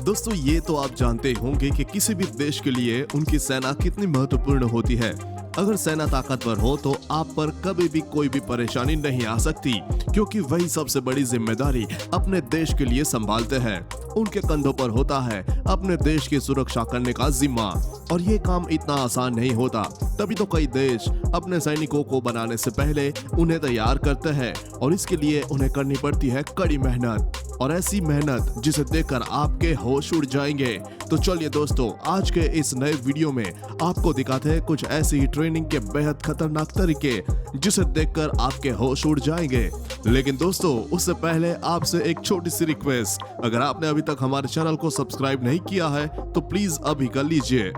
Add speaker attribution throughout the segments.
Speaker 1: दोस्तों ये तो आप जानते होंगे कि किसी भी देश के लिए उनकी सेना कितनी महत्वपूर्ण होती है। अगर सेना ताकतवर हो तो आप पर कभी भी कोई भी परेशानी नहीं आ सकती, क्योंकि वही सबसे बड़ी जिम्मेदारी अपने देश के लिए संभालते हैं। उनके कंधों पर होता है अपने देश की सुरक्षा करने का जिम्मा, और ये काम इतना आसान नहीं होता। तभी तो कई देश अपने सैनिकों को बनाने से पहले उन्हें तैयार करते हैं, और इसके लिए उन्हें करनी पड़ती है कड़ी मेहनत, और ऐसी मेहनत जिसे देखकर आपके होश उड़ जाएंगे। तो चलिए दोस्तों, आज के इस नए वीडियो में आपको दिखाते हैं कुछ ऐसी ही ट्रेनिंग के बेहद खतरनाक तरीके जिसे देखकर आपके होश उड़ जाएंगे। लेकिन दोस्तों उससे पहले आपसे एक छोटी सी रिक्वेस्ट, अगर आपने अभी तक हमारे चैनल को सब्सक्राइब नहीं किया है तो प्लीज अभी कर लीजिए।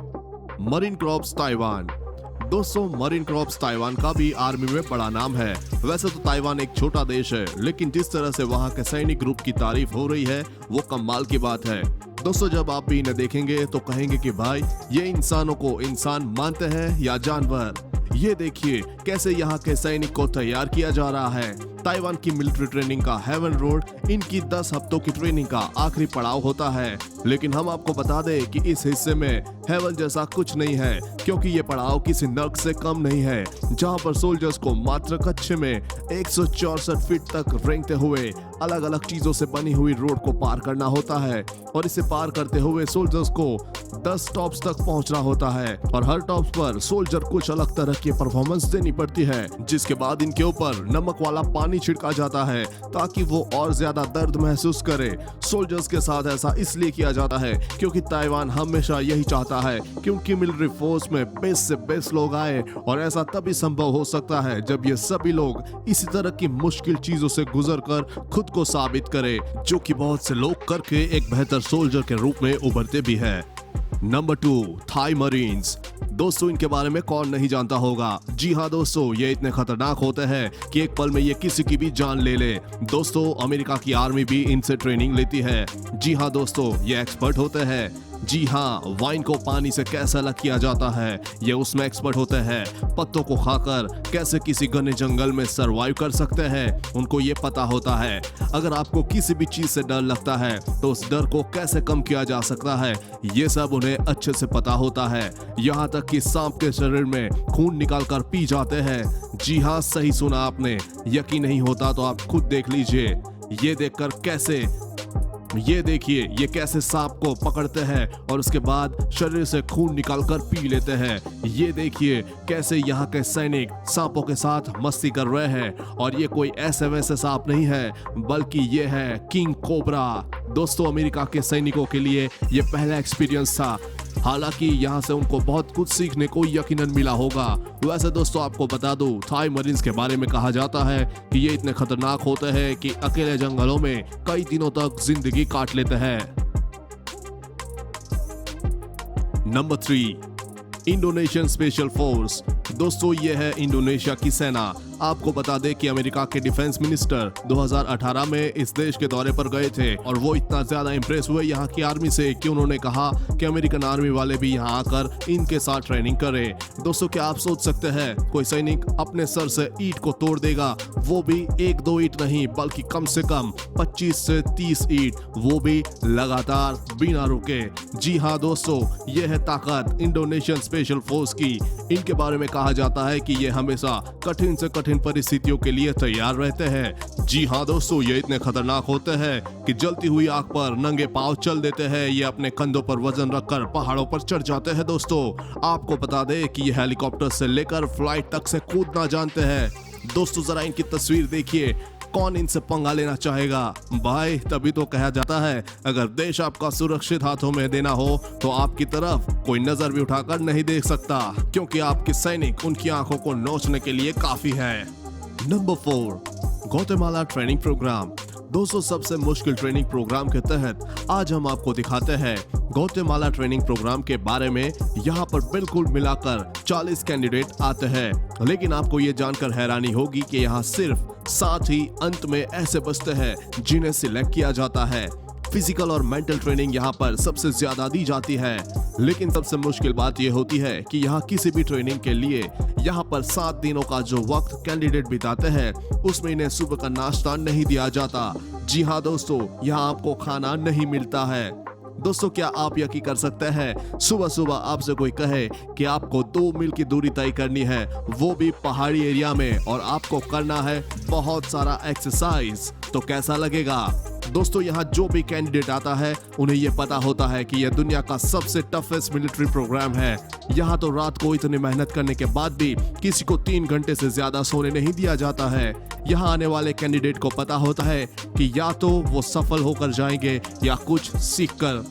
Speaker 1: Marine corps Taiwan. दोस्तों मरीन कॉर्प्स ताइवान का भी आर्मी में बड़ा नाम है। वैसे तो ताइवान एक छोटा देश है, लेकिन जिस तरह से वहाँ के सैनिक ग्रुप की तारीफ हो रही है वो कमाल की बात है। दोस्तों जब आप भी इन्हें देखेंगे तो कहेंगे कि भाई ये इंसानों को इंसान मानते हैं या जानवर। ये देखिए कैसे यहाँ के सैनिक को तैयार किया जा रहा है। ताइवान की मिलिट्री ट्रेनिंग का हेवन रोड इनकी 10 हफ्तों की ट्रेनिंग का आखिरी पड़ाव होता है। लेकिन हम आपको बता दें कि इस हिस्से में हेवन जैसा कुछ नहीं है, क्योंकि ये पड़ाव किसी नर्क से कम नहीं है, जहां पर सोल्जर्स को मात्र कच्चे में 164 फीट तक रेंगते हुए अलग अलग चीजों से बनी हुई रोड को पार करना होता है, और इसे पार करते हुए सोल्जर्स को 10 टॉप्स तक पहुंचना होता है, और हर टॉप्स पर सोल्जर कुछ अलग तरह की परफॉर्मेंस देनी पड़ती है, जिसके बाद इनके ऊपर नमक वाला पानी छिड़का जाता है ताकि वो और ज्यादा दर्द महसूस करे। सोल्जर्स के साथ ऐसा इसलिए किया जाता है क्योंकि ताइवान हमेशा यही चाहता है कि उनकी मिलिट्री फोर्स में बेस्ट से बेस्ट लोग आए, और ऐसा तभी संभव हो सकता है जब ये सभी लोग इसी तरह की मुश्किल चीजों से गुजरकर खुद को साबित करें, जो कि बहुत से लोग करके एक बेहतर सोल्जर के रूप में उभरते भी है। Number 2, Thai marines. दोस्तों इनके बारे में कौन नहीं जानता होगा। जी हाँ दोस्तों, ये इतने खतरनाक होते हैं कि एक पल में ये किसी की भी जान ले ले। दोस्तों अमेरिका की आर्मी भी इनसे ट्रेनिंग लेती है। जी हाँ दोस्तों, ये एक्सपर्ट होते हैं। जी हाँ, वाइन को पानी से कैसे अलग किया जाता है ये उसमें एक्सपर्ट होते हैं। पत्तों को खाकर कैसे किसी घने जंगल में सरवाइव कर सकते हैं उनको ये पता होता है। अगर आपको किसी भी चीज से डर लगता है तो उस डर को कैसे कम किया जा सकता है ये सब उन्हें अच्छे से पता होता है। यहाँ तक कि सांप के शरीर में खून निकाल कर पी जाते हैं। जी हाँ, सही सुना आपने। यकीन नहीं होता तो आप खुद देख लीजिए। ये देखिए ये कैसे सांप को पकड़ते हैं और उसके बाद शरीर से खून निकालकर पी लेते हैं। ये देखिए कैसे यहाँ के सैनिक सांपों के साथ मस्ती कर रहे हैं, और ये कोई ऐसे वैसे सांप नहीं है, बल्कि ये है किंग कोबरा। दोस्तों अमेरिका के सैनिकों के लिए ये पहला एक्सपीरियंस था, हालांकि यहाँ से उनको बहुत कुछ सीखने को यकीनन मिला होगा। वैसे दोस्तों आपको बता दूं, थाई मरीन्स के बारे में कहा जाता है कि ये इतने खतरनाक होते हैं कि अकेले जंगलों में कई दिनों तक जिंदगी काट लेते हैं। Number 3, Indonesian special force. दोस्तों ये है इंडोनेशिया की सेना। आपको बता दें कि अमेरिका के डिफेंस मिनिस्टर 2018 में इस देश के दौरे पर गए थे, और वो इतना ज्यादा इंप्रेस हुए यहाँ की आर्मी से कि उन्होंने कहा कि अमेरिकन आर्मी वाले भी यहाँ आकर इनके साथ ट्रेनिंग करें। दोस्तों क्या आप सोच सकते हैं कोई सैनिक अपने सर से ईंट को तोड़ देगा, वो भी 1-2 ईंट नहीं बल्कि कम से कम 25 से 30 ईंट, वो भी लगातार बिना रुके। जी हाँ दोस्तों, ये है ताकत इंडोनेशियन स्पेशल फोर्स की। इनके बारे में कहा जाता है कि ये हमेशा कठिन से कठिन परिस्थितियों के लिए तैयार रहते हैं। जी हाँ दोस्तों, ये इतने खतरनाक होते हैं कि जलती हुई आग पर नंगे पांव चल देते हैं। ये अपने कंधों पर वजन रखकर पहाड़ों पर चढ़ जाते हैं। दोस्तों आपको बता दें कि ये हेलीकॉप्टर से लेकर फ्लाइट तक से कूदना जानते हैं। दोस्तों जरा इनकी तस्वीर देखिए, कौन इनसे पंगा लेना चाहेगा भाई। तभी तो कहा जाता है अगर देश आपका सुरक्षित हाथों में देना हो तो आपकी तरफ कोई नजर भी उठाकर नहीं देख सकता, क्योंकि आपके सैनिक उनकी आंखों को नोचने के लिए काफी है। Number 4, Guatemala training program. दोस्तों सबसे मुश्किल ट्रेनिंग प्रोग्राम के तहत आज हम आपको दिखाते हैं ग्वाटेमाला ट्रेनिंग प्रोग्राम के बारे में। यहाँ पर बिल्कुल मिलाकर 40 कैंडिडेट आते हैं, लेकिन आपको ये जानकर हैरानी होगी कि यहाँ सिर्फ 7 ही अंत में ऐसे बचते हैं जिन्हें सिलेक्ट किया जाता है। फिजिकल और मेंटल ट्रेनिंग यहाँ पर सबसे ज्यादा दी जाती है, लेकिन सबसे मुश्किल बात यह होती है कि यहाँ किसी भी ट्रेनिंग के लिए यहाँ पर 7 दिनों का जो वक्त कैंडिडेट बिताते हैं उसमें इन्हें सुबह का नाश्ता नहीं दिया जाता। जी हाँ दोस्तों, यहाँ आपको खाना नहीं मिलता है। दोस्तों क्या आप यकीन कर सकते हैं, सुबह सुबह आपसे कोई कहे कि आपको 2 मील की दूरी तय करनी है, वो भी पहाड़ी एरिया में, और आपको करना है बहुत सारा एक्सरसाइज, तो कैसा लगेगा? दोस्तों यहाँ जो भी कैंडिडेट आता है उन्हें ये पता होता है कि यह दुनिया का सबसे टफेस्ट मिलिट्री प्रोग्राम है। यहाँ तो रात को इतनी मेहनत करने के बाद भी किसी को 3 घंटे से ज्यादा सोने नहीं दिया जाता है। यहाँ आने वाले कैंडिडेट को पता होता है कि या तो वो सफल होकर जाएंगे या कुछ सीखकर।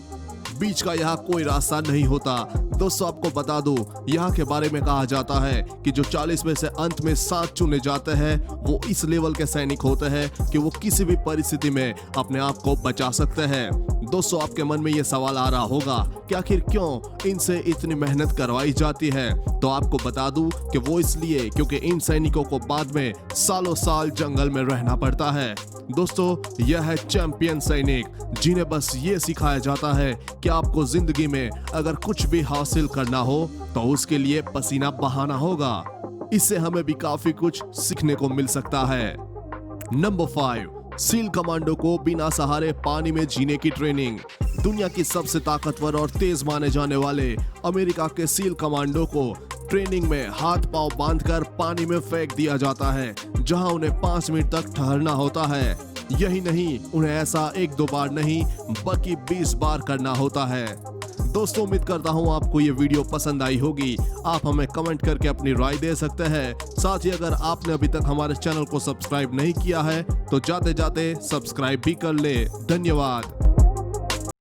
Speaker 1: बीच का यहाँ कोई रास्ता नहीं होता। दोस्तों आपको बता दूं, यहाँ के बारे में कहा जाता है कि जो 40 में से अंत में 7 चुने जाते हैं वो इस लेवल के सैनिक होते हैं कि वो किसी भी परिस्थिति में अपने आप को बचा सकते हैं। दोस्तों आपके मन में ये सवाल आ रहा होगा कि आखिर क्यों इनसे इतनी मेहनत करवाई जाती है? तो आपको बता दूं कि वो इसलिए क्योंकि इन सैनिकों को बाद में सालों साल जंगल में रहना पड़ता है। दोस्तों यह है चैंपियन सैनिक, जिन्हें बस ये सिखाया जाता है कि आपको जिंदगी में अगर कुछ भी हासिल करना हो तो उसके लिए पसीना बहाना होगा। इससे हमें भी काफी कुछ सीखने को मिल सकता है। नंबर 5, सील कमांडो को बिना सहारे पानी में जीने की ट्रेनिंग। दुनिया की सबसे ताकतवर और तेज माने जाने वाले अमेरिका के सील कमांडो को ट्रेनिंग में हाथ पांव बांधकर पानी में फेंक दिया जाता है, जहां उन्हें 5 मिनट तक ठहरना होता है। यही नहीं, उन्हें ऐसा 1-2 बार नहीं बल्कि 20 बार करना होता है। दोस्तों उम्मीद करता हूं आपको ये वीडियो पसंद आई होगी। आप हमें कमेंट करके अपनी राय दे सकते हैं। साथ ही अगर आपने अभी तक हमारे चैनल को सब्सक्राइब नहीं किया है तो जाते जाते सब्सक्राइब भी कर ले। धन्यवाद।